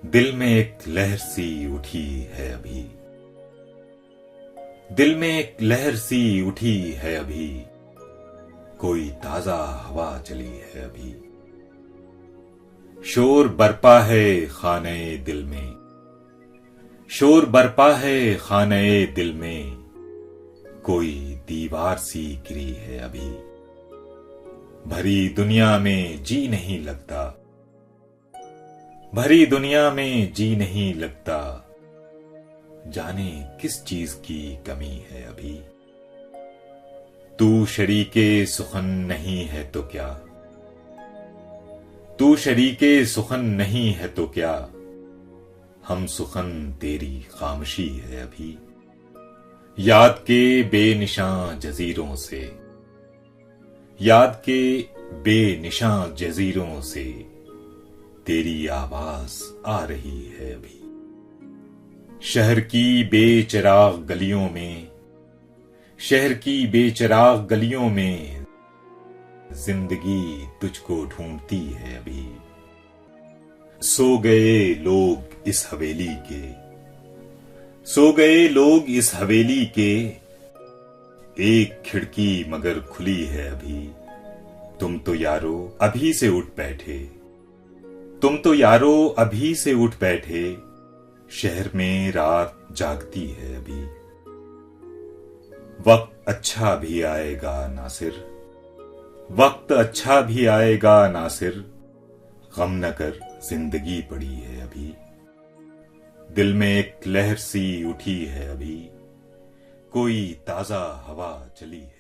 दिल में एक लहर सी उठी है अभी, दिल में एक लहर सी उठी है अभी, कोई ताजा हवा चली है अभी। शोर बरपा है खाने दिल में, शोर बरपा है खाने दिल में, कोई दीवार सी गिरी है अभी। भरी दुनिया में जी नहीं लगता, भरी दुनिया में जी नहीं लगता, जाने किस चीज की कमी है अभी। तू शरीके सुखन नहीं है तो क्या, तू शरीके सुखन नहीं है तो क्या, हम सुखन तेरी खामोशी है अभी। याद के बेनिशां जजीरों से, याद के बेनिशां जजीरों से, तेरी आवाज आ रही है अभी। शहर की बेचिराग गलियों में, शहर की बेचिराग गलियों में, जिंदगी तुझको ढूंढती है अभी। सो गए लोग इस हवेली के, सो गए लोग इस हवेली के, एक खिड़की मगर खुली है अभी। तुम तो यारो अभी से उठ बैठे, तुम तो यारो अभी से उठ बैठे, शहर में रात जागती है अभी। वक्त अच्छा भी आएगा नासिर, वक्त अच्छा भी आएगा नासिर, गम न कर जिंदगी पड़ी है अभी। दिल में एक लहर सी उठी है अभी, कोई ताजा हवा चली है।